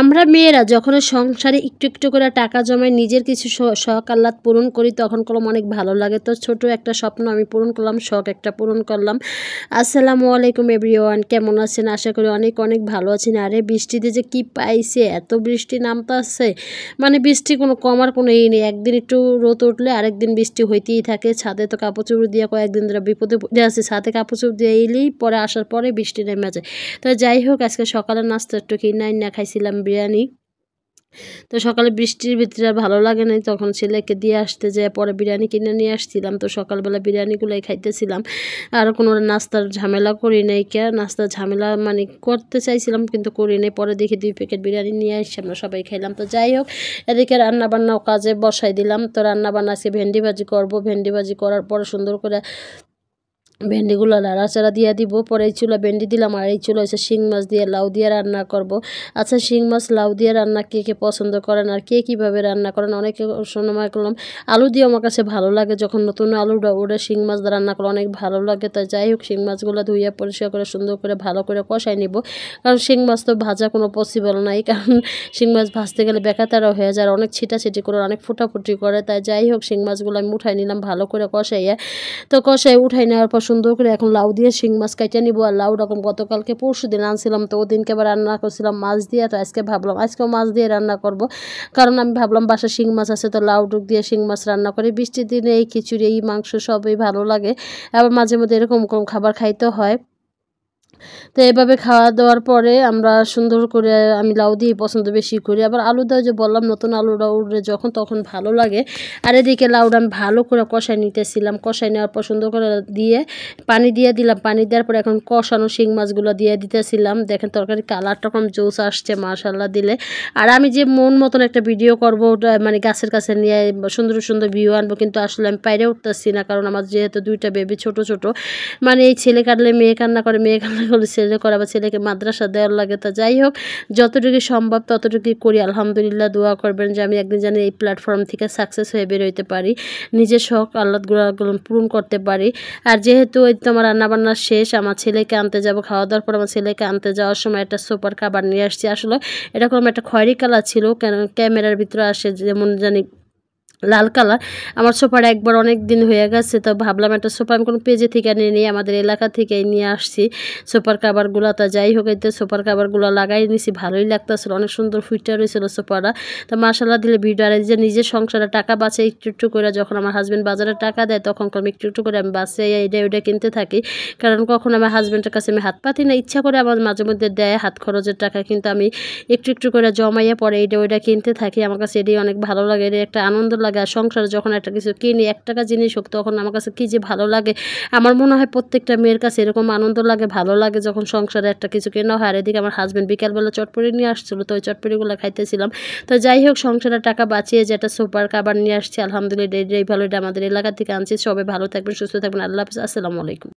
আমরা মেয়েরা যখন সংসারে একটু একটু করে টাকা জমাই নিজের কিছু শখ আহ্লাদ পূরণ করি তখন কলম অনেক ভালো লাগে। তো ছোট একটা স্বপ্ন আমি পূরণ করলাম, শখ একটা পূরণ করলাম। আসসালামু আলাইকুম এভরিওয়ান, কেমন আছেন? আশা করি অনেক অনেক ভালো আছেন। আরে বৃষ্টিতে যে কি পাইছে, এত বৃষ্টি নামতাছে, মানে বৃষ্টি কোনো কমার কোনো নেই। একদিন একটু রোদ উঠলে আরেকদিন বৃষ্টি হইতেই থাকে। ছাদে তো কাপড় চোপড় দিয়ে কয়েকদিন ধরে বিপদে পড়ে আছে, ছাদে কাপড় চোপড় দিয়ে এলেই পরে আসার পরে বৃষ্টি নেমে যায়। তো যাই হোক, আজকে সকালের নাস্তা একটু কিনাই না খাইছিলাম বিরিয়ানি। তো সকালে বৃষ্টির ভিতরে ভালো লাগে নাই, তখন ছেলেকে দিয়ে আসতে যেয়ে পরে বিরিয়ানি কিনে নিয়ে আসছিলাম। তো সকালবেলা বিরিয়ানিগুলোই খাইতেছিলাম, আর কোনো নাস্তার ঝামেলা করি নাই। নাস্তার ঝামেলা মানে করতে চাইছিলাম কিন্তু করি নাই। পরে দেখি 2 প্যাকেট বিরিয়ানি নিয়ে আসছি, আমরা সবাই খাইলাম। তো যাই হোক, এদিকে রান্নাবান্নাও কাজে বসাই দিলাম। তো রান্নাবান্না আজকে ভেন্ডি ভাজি করবো। ভেন্ডি ভাজি করার পরে সুন্দর করে ভেন্ডিগুলো নাড়াচাড়া দিয়ে দিব। পরে এই চুলা ভেন্ডি দিলাম, আর এই চুলা হচ্ছে শিং মাছ দিয়ে লাউ দিয়ে রান্না করব। আচ্ছা, শিং মাছ লাউ দিয়ে রান্না কে কে পছন্দ করেন আর কে কীভাবে রান্না করেন? অনেকে সময় করলাম আলু দিয়ে আমার কাছে ভালো লাগে, যখন নতুন আলুটা ওটা শিং মাছ দিয়ে রান্না করলে অনেক ভালো লাগে। তাই যাই হোক, শিং মাছগুলো ধুইয়া পরিষ্কার করে সুন্দর করে ভালো করে কষাই নিব, কারণ শিং মাছ তো ভাজা কোনো পসিবল নাই, কারণ শিং মাছ ভাজতে গেলে বেকাতারা হয়ে যায়, অনেক ছিটাছিটি করে অনেক ফুটাফুটি করে। তাই যাই হোক, শিং মাছগুলো আমি উঠাই নিলাম ভালো করে কষাইয়া। তো কষাই উঠাই নেওয়ার পর সুন্দর করে এখন লাউ দিয়ে শিং মাছ কাটিয়ে নিব। আর লাউ রকম গতকালকে পরশু দিন আনছিলাম, তো ওদিনকে আবার রান্না করছিলাম মাছ দিয়ে। তো আজকে ভাবলাম আজকেও মাছ দিয়ে রান্না করব, কারণ আমি ভাবলাম বাসা শিং মাছ আছে, তো লাউ টুক দিয়ে শিং মাছ রান্না করি। বৃষ্টির দিনে এই খিচুড়ি এই মাংস সবই ভালো লাগে, আবার মাঝে মধ্যে এরকম খাবার খাইতে হয়। তো এভাবে খাওয়া দাওয়ার পরে আমরা সুন্দর করে, আমি লাউ দিয়ে পছন্দ বেশি করি, আবার আলু দেওয়া যে বললাম নতুন আলুটা উঠলে যখন তখন ভালো লাগে। আর এদিকে লাউটা আমি ভালো করে কষাই নিতেছিলাম, কষাই নেওয়ার পর সুন্দর করে দিয়ে পানি দিয়ে দিলাম। পানি দেওয়ার পর এখন কষানো শিং মাছগুলো দিয়ে দিতেছিলাম। দেখেন তরকারি কালারটা কম জোস আসছে মাশাল্লাহ দিলে। আর আমি যে মন মতন একটা ভিডিও করবো, ওটা মানে গাছের কাছে নিয়ে সুন্দর সুন্দর ভিউ আনবো, কিন্তু আসলে আমি পাইরে উঠতেছি না, কারণ আমার যেহেতু 2টা বেবি ছোট ছোট, মানে এই ছেলে কাটলে মেয়ে কান্না করে, মেয়ে কান্না করলে ছেলে করে, আবার ছেলেকে মাদ্রাসা দেওয়ার লাগে। তো যাই হোক, যতটুকু সম্ভব ততটুকুই করি। আলহামদুলিল্লাহ, দোয়া করবেন যে আমি একদিন জানি এই প্ল্যাটফর্ম থেকে সাকসেস হয়ে বেরোতে পারি, নিজের শখ আহ্লাদগুলো পূরণ করতে পারি। আর যেহেতু ওই তো আমার রান্নাবান্না শেষ, আমার ছেলেকে আনতে যাব, খাওয়া দাওয়ার পর আমার ছেলেকে আনতে যাওয়ার সময় একটা সুপার খাবার নিয়ে আসছি। আসলে এটা কোনো একটা খয়েরি কালার ছিল, কেন ক্যামেরার ভিতরে আসে যেমন জানি লাল কালার। আমার সোফাটা একবার অনেক দিন হয়ে গেছে, তো ভাবলাম একটা সোফা আমি কোনো পেজে থেকে নিয়ে নিই, আমাদের এলাকা থেকে নিয়ে আসছি সোফার কাভারগুলো। তা যাই হোক, এতে সোফার কাভারগুলো লাগাই নিছি, ভালোই লাগতেছিল, অনেক সুন্দর ফুটে রয়েছিল সোফাটা। তো মাশাল্লাহ দিলে ভিডিও। আর যে নিজের সংসারে টাকা বাঁচে একটু একটু করে, যখন আমার হাজব্যান্ড বাজারে টাকা দেয় তখন আমি একটু একটু করে আমি বাঁচে এটা ওইটা কিনতে থাকি, কারণ কখন আমার হাজব্যান্ডের কাছে আমি হাত পাতি না, ইচ্ছা করে আমার মাঝে মধ্যে দেয় হাত খরচের টাকা, কিন্তু আমি একটু একটু করে জমাইয়া পরে এইটা ওইটা কিনতে থাকি। আমার কাছে এটাই অনেক ভালো লাগে, এটা একটা আনন্দ লাগে। আর সংসারে যখন একটা কিছু কিনি, 1 টাকা জিনিস হোক, তখন আমার কাছে কী যে ভালো লাগে। আমার মনে হয় প্রত্যেকটা মেয়ের কাছে এরকম আনন্দ লাগে, ভালো লাগে যখন সংসারে একটা কিছু কেনা হয়। আর এদিকে আমার হাজব্যান্ড বিকালবেলা চটপটি নিয়ে আসছিলো, তো ওই চটপটিগুলো খাইতেছিলাম। তো যাই হোক, সংসারে টাকা বাঁচিয়ে যেটা সুপার খাবার নিয়ে আসছি, আলহামদুলিল্লাহ এটাই ভালো, এটা আমাদের এলাকা থেকে আনছি। সবাই ভালো থাকবেন, সুস্থ থাকবেন, আল্লাহ হাফিজ, আসসালামু আলাইকুম।